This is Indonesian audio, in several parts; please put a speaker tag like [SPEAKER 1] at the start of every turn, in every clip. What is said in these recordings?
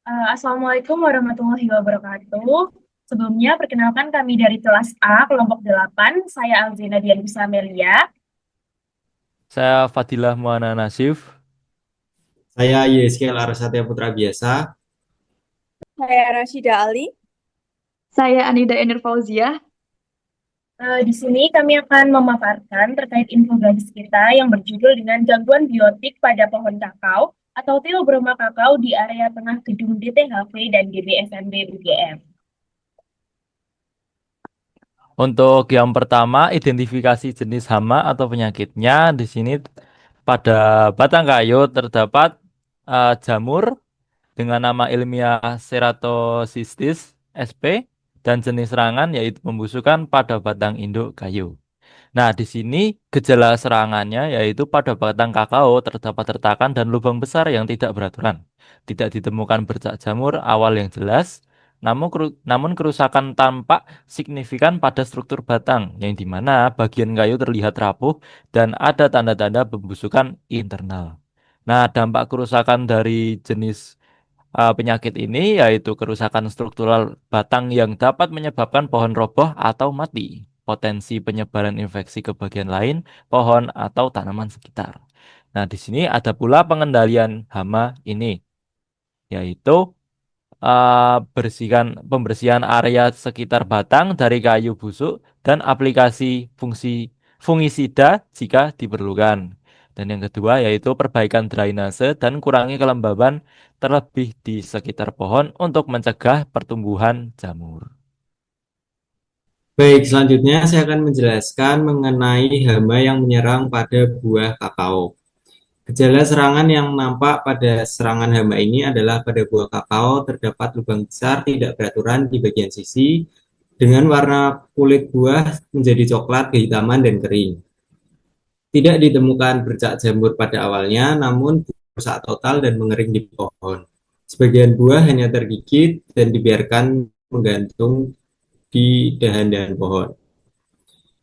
[SPEAKER 1] Assalamualaikum warahmatullahi wabarakatuh. Sebelumnya, perkenalkan kami dari kelas A, kelompok 8. Saya Alzina Dianusa Amelia.
[SPEAKER 2] Saya Fadilah Muana Nasif.
[SPEAKER 3] Saya YSK Larasatya Putra Biasa.
[SPEAKER 4] Saya Rashida Ali.
[SPEAKER 5] Saya Anida Enir Fauzia.
[SPEAKER 1] Di sini kami akan memaparkan terkait infografis kita yang berjudul dengan gangguan biotik pada pohon kakao atau Theobroma kakao di area tengah gedung DTHV dan DBSMB UGM.
[SPEAKER 2] Untuk yang pertama, identifikasi jenis hama atau penyakitnya. Di sini pada batang kayu terdapat jamur dengan nama ilmiah Ceratocystis sp dan jenis serangan yaitu pembusukan pada batang induk kayu. Nah, di sini gejala serangannya yaitu pada batang kakao terdapat retakan dan lubang besar yang tidak beraturan. Tidak ditemukan bercak jamur awal yang jelas, namun kerusakan tampak signifikan pada struktur batang, yang di mana bagian kayu terlihat rapuh dan ada tanda-tanda pembusukan internal. Nah, dampak kerusakan dari jenis penyakit ini yaitu kerusakan struktural batang yang dapat menyebabkan pohon roboh atau mati, potensi penyebaran infeksi ke bagian lain, pohon atau tanaman sekitar. Nah, di sini ada pula pengendalian hama ini, yaitu pembersihan area sekitar batang dari kayu busuk dan aplikasi fungisida jika diperlukan. Dan yang kedua yaitu perbaikan drainase dan kurangi kelembaban terlebih di sekitar pohon untuk mencegah pertumbuhan jamur.
[SPEAKER 3] Baik, selanjutnya saya akan menjelaskan mengenai hama yang menyerang pada buah kakao. Gejala serangan yang nampak pada serangan hama ini adalah pada buah kakao terdapat lubang besar tidak beraturan di bagian sisi dengan warna kulit buah menjadi coklat, kehitaman, dan kering. Tidak ditemukan bercak jamur pada awalnya, namun rusak total dan mengering di pohon. Sebagian buah hanya tergigit dan dibiarkan menggantung di dahan-dahan pohon.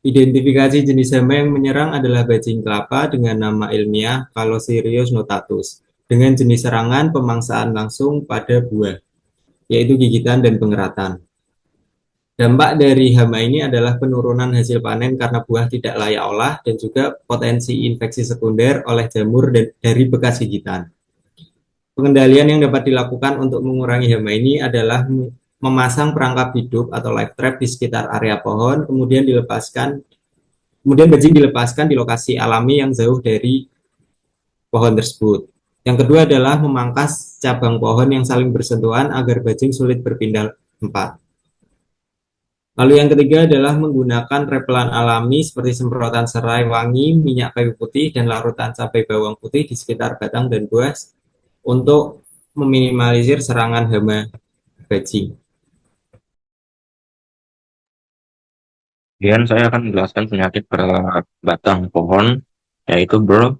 [SPEAKER 3] Identifikasi jenis hama yang menyerang adalah bajing kelapa dengan nama ilmiah Calocerius notatus, dengan jenis serangan pemangsaan langsung pada buah, yaitu gigitan dan pengeratan. Dampak dari hama ini adalah penurunan hasil panen karena buah tidak layak olah dan juga potensi infeksi sekunder oleh jamur dari bekas gigitan. Pengendalian yang dapat dilakukan untuk mengurangi hama ini adalah memasang perangkap hidup atau live trap di sekitar area pohon, kemudian bajing dilepaskan di lokasi alami yang jauh dari pohon tersebut. Yang kedua adalah memangkas cabang pohon yang saling bersentuhan agar bajing sulit berpindah tempat. Lalu yang ketiga adalah menggunakan repelan alami seperti semprotan serai wangi, minyak kayu putih, dan larutan cabai bawang putih di sekitar batang dan buah untuk meminimalisir serangan hama bajing.
[SPEAKER 6] Kemudian saya akan menjelaskan penyakit pada batang pohon, yaitu burl.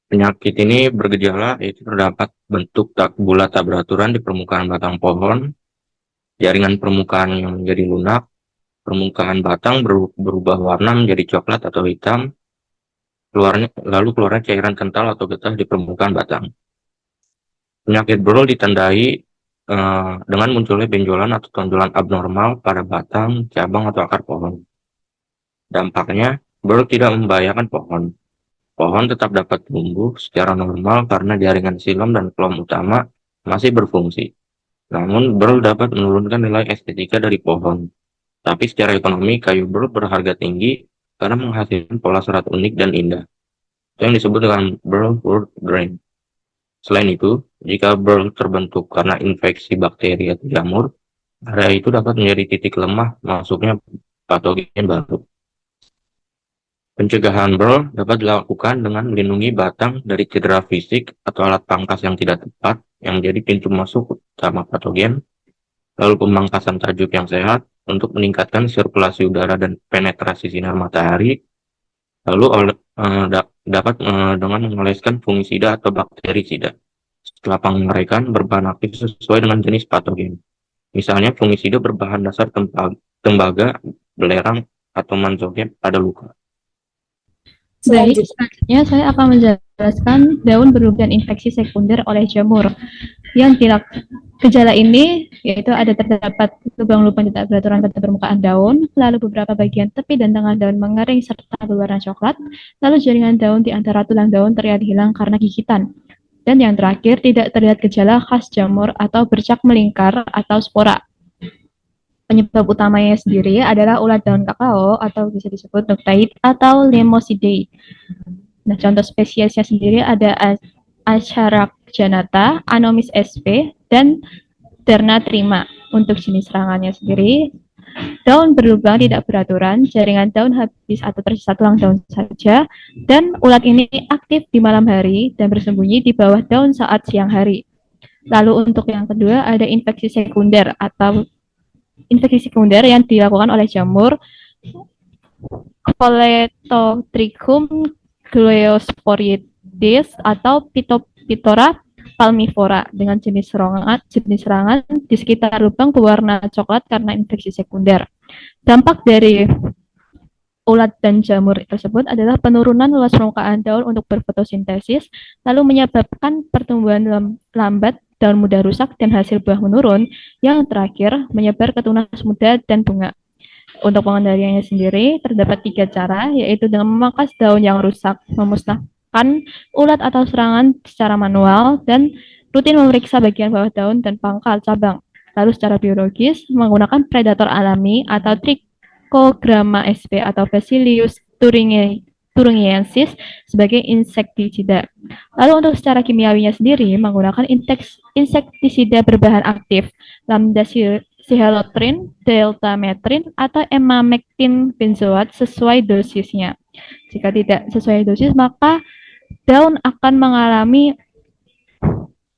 [SPEAKER 6] Penyakit ini bergejala yaitu terdapat bentuk tak bulat tak beraturan di permukaan batang pohon, jaringan permukaan yang menjadi lunak, permukaan batang berubah warna menjadi coklat atau hitam, lalu keluarnya cairan kental atau getah di permukaan batang. Penyakit burl ditandai dengan munculnya benjolan atau tonjolan abnormal pada batang, cabang, atau akar pohon. Dampaknya, burl tidak membahayakan pohon. Pohon tetap dapat tumbuh secara normal karena jaringan silam dan kelom utama masih berfungsi. Namun, burl dapat menurunkan nilai estetika dari pohon. Tapi secara ekonomi, kayu burl berharga tinggi karena menghasilkan pola serat unik dan indah. Itu yang disebut dengan burl wood grain. Selain itu, jika burl terbentuk karena infeksi bakteri atau jamur, area itu dapat menjadi titik lemah masuknya patogen baru. Pencegahan burl dapat dilakukan dengan melindungi batang dari cedera fisik atau alat pangkas yang tidak tepat yang menjadi pintu masuk utama patogen, lalu pemangkasan tajuk yang sehat untuk meningkatkan sirkulasi udara dan penetrasi sinar matahari, lalu dapat dengan mengoleskan fungisida atau bakterisida setelah pengerakan berbahan aktif sesuai dengan jenis patogen. Misalnya fungisida berbahan dasar tembaga, belerang, atau manzoget pada luka.
[SPEAKER 7] Baik,
[SPEAKER 4] Selanjutnya,
[SPEAKER 7] selanjutnya saya akan menjelaskan daun berlebihan infeksi sekunder oleh jamur. Gejala ini yaitu terdapat lubang-lubang tidak beraturan pada permukaan daun, lalu beberapa bagian tepi dan tengah daun mengering serta berwarna coklat, lalu jaringan daun di antara tulang daun terlihat hilang karena gigitan. Dan yang terakhir, tidak terlihat gejala khas jamur atau bercak melingkar atau spora. Penyebab utamanya sendiri adalah ulat daun kakao atau bisa disebut Noctaid atau Lemosidae. Nah, contoh spesiesnya sendiri ada Acaracjanata, Anomis sp, dan Terna trima. Untuk jenis serangannya sendiri, daun berlubang tidak beraturan, jaringan daun habis atau tersisa tulang daun saja, dan ulat ini aktif di malam hari dan bersembunyi di bawah daun saat siang hari. Lalu untuk yang kedua ada infeksi sekunder yang dilakukan oleh jamur Coletotrichum gliosporides atau Phytophthora palmivora dengan jenis serangan di sekitar lubang berwarna coklat karena infeksi sekunder. Dampak dari ulat dan jamur tersebut adalah penurunan luas permukaan daun untuk berfotosintesis, lalu menyebabkan pertumbuhan lambat, daun mudah rusak, dan hasil buah menurun. Yang terakhir, menyebar ke tunas muda dan bunga. Untuk pengendaliannya sendiri, terdapat 3 cara, yaitu dengan memangkas daun yang rusak, memusnahkan ulat atau serangan secara manual, dan rutin memeriksa bagian bawah daun dan pangkal cabang. Lalu secara biologis, menggunakan predator alami atau Trichogramma sp atau Bacillus thuringiensis sebagai insektisida. Lalu untuk secara kimiawinya sendiri, menggunakan insektisida berbahan aktif, lambda cihalotrin, deltametrin, atau emamectin benzoat sesuai dosisnya. Jika tidak sesuai dosis, maka daun akan mengalami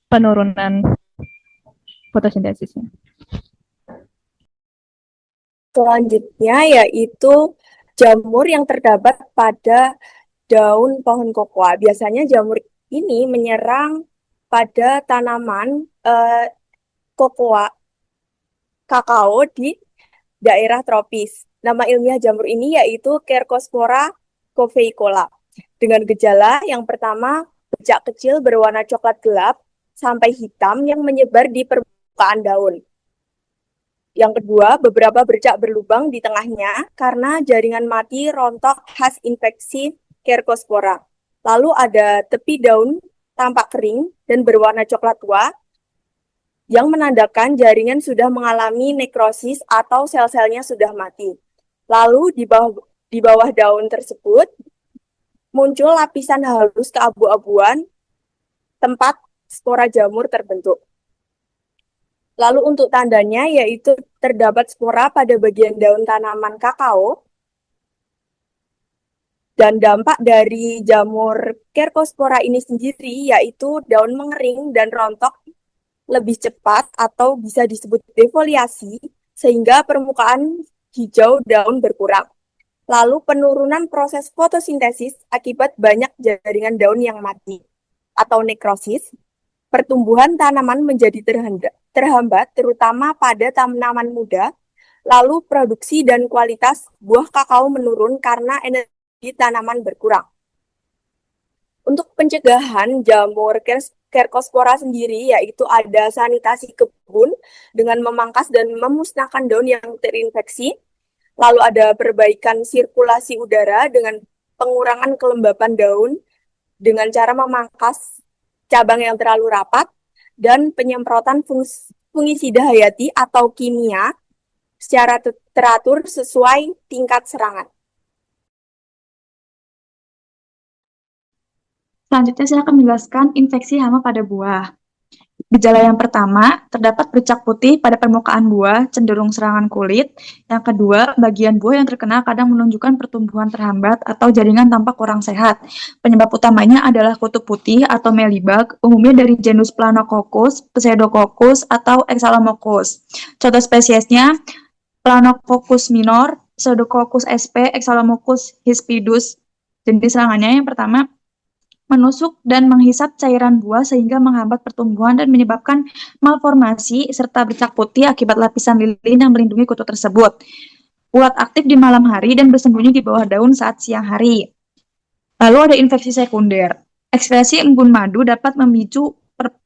[SPEAKER 7] penurunan fotosintesisnya.
[SPEAKER 4] selanjutnya yaitu jamur yang terdapat pada daun pohon kokoa. Biasanya jamur ini menyerang pada tanaman kokoa kakao di daerah tropis. Nama ilmiah jamur ini yaitu Cercospora coveicola. Dengan gejala yang pertama, bercak kecil berwarna coklat gelap sampai hitam yang menyebar di permukaan daun. Yang kedua, beberapa bercak berlubang di tengahnya karena jaringan mati rontok khas infeksi Cercospora. Lalu ada tepi daun tampak kering dan berwarna coklat tua yang menandakan jaringan sudah mengalami nekrosis atau sel-selnya sudah mati. Lalu di bawah daun tersebut muncul lapisan halus keabu-abuan tempat spora jamur terbentuk. Lalu untuk tandanya yaitu terdapat spora pada bagian daun tanaman kakao. Dan dampak dari jamur Cercospora ini sendiri yaitu daun mengering dan rontok lebih cepat atau bisa disebut defoliasi sehingga permukaan hijau daun berkurang. Lalu penurunan proses fotosintesis akibat banyak jaringan daun yang mati atau nekrosis. Pertumbuhan tanaman menjadi terhambat terutama pada tanaman muda. Lalu produksi dan kualitas buah kakao menurun karena energi tanaman berkurang. Untuk pencegahan jamur Cercospora sendiri yaitu ada sanitasi kebun dengan memangkas dan memusnahkan daun yang terinfeksi. Lalu ada perbaikan sirkulasi udara dengan pengurangan kelembapan daun dengan cara memangkas cabang yang terlalu rapat dan penyemprotan fungisida hayati atau kimia secara teratur sesuai tingkat serangan.
[SPEAKER 5] Selanjutnya saya akan menjelaskan infeksi hama pada buah. Gejala yang pertama, terdapat bercak putih pada permukaan buah, cenderung serangan kulit. Yang kedua, bagian buah yang terkena kadang menunjukkan pertumbuhan terhambat atau jaringan tampak kurang sehat. Penyebab utamanya adalah kutu putih atau mealybug, umumnya dari genus Planococcus, Pseudococcus, atau Oxalomoccus. Contoh spesiesnya, Planococcus minor, Pseudococcus sp, Oxalomoccus hispidus. Jenis serangannya yang pertama, menusuk dan menghisap cairan buah sehingga menghambat pertumbuhan dan menyebabkan malformasi serta bercak putih akibat lapisan lilin yang melindungi kutu tersebut. Ulat aktif di malam hari dan bersembunyi di bawah daun saat siang hari. Lalu ada infeksi sekunder. Ekskresi embun madu dapat memicu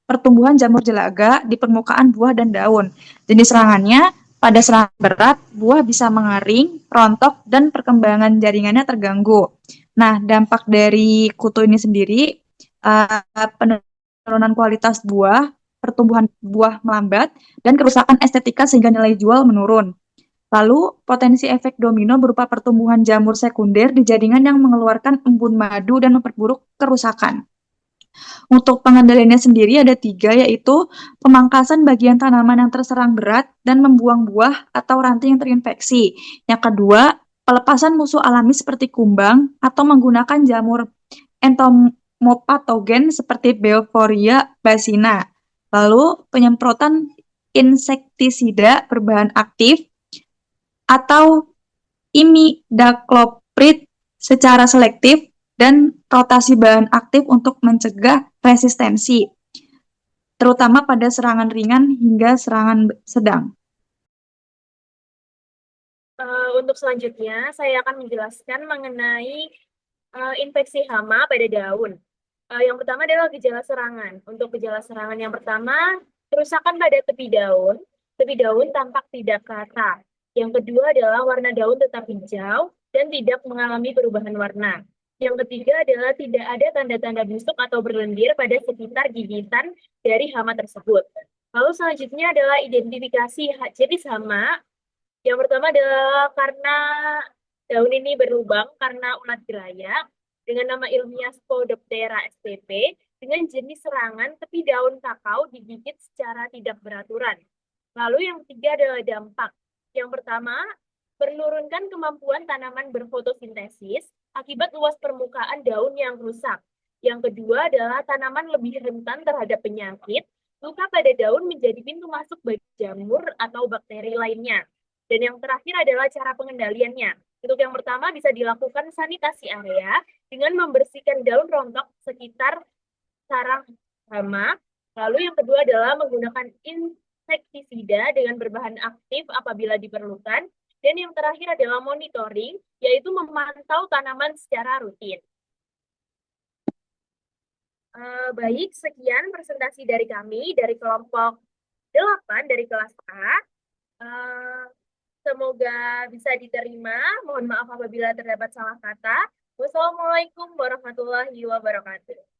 [SPEAKER 5] pertumbuhan jamur jelaga di permukaan buah dan daun. Jenis serangannya, pada serangan berat, buah bisa mengering, rontok, dan perkembangan jaringannya terganggu. Nah, dampak dari kutu ini sendiri, penurunan kualitas buah, pertumbuhan buah melambat, dan kerusakan estetika sehingga nilai jual menurun. Lalu, potensi efek domino berupa pertumbuhan jamur sekunder di jaringan yang mengeluarkan embun madu dan memperburuk kerusakan. Untuk pengendaliannya sendiri ada 3, yaitu pemangkasan bagian tanaman yang terserang berat dan membuang buah atau ranting yang terinfeksi. Yang kedua, pelepasan musuh alami seperti kumbang atau menggunakan jamur entomopatogen seperti Beophoria basina. Lalu, penyemprotan insektisida berbahan aktif atau imidacloprid secara selektif dan rotasi bahan aktif untuk mencegah resistensi, terutama pada serangan ringan hingga serangan sedang.
[SPEAKER 1] Untuk selanjutnya, saya akan menjelaskan mengenai infeksi hama pada daun. Yang pertama adalah gejala serangan. Untuk gejala serangan yang pertama, kerusakan pada tepi daun tampak tidak rata. Yang kedua adalah warna daun tetap hijau dan tidak mengalami perubahan warna. Yang ketiga adalah tidak ada tanda-tanda busuk atau berlendir pada sekitar gigitan dari hama tersebut. Lalu selanjutnya adalah identifikasi jenis hama. Yang pertama adalah karena daun ini berlubang karena ulat gelayak dengan nama ilmiah Spodoptera spp dengan jenis serangan tepi daun kakao digigit secara tidak beraturan. Lalu yang ketiga adalah dampak. Yang pertama, menurunkan kemampuan tanaman berfotosintesis akibat luas permukaan daun yang rusak. Yang kedua adalah tanaman lebih rentan terhadap penyakit, luka pada daun menjadi pintu masuk bagi jamur atau bakteri lainnya. Dan yang terakhir adalah cara pengendaliannya. Untuk yang pertama bisa dilakukan sanitasi area dengan membersihkan daun rontok sekitar sarang hama. Lalu yang kedua adalah menggunakan insektisida dengan berbahan aktif apabila diperlukan. Dan yang terakhir adalah monitoring, yaitu memantau tanaman secara rutin. Baik, sekian presentasi dari kami, dari kelompok 8 dari kelas A. Semoga bisa diterima. Mohon maaf apabila terdapat salah kata. Wassalamualaikum warahmatullahi wabarakatuh.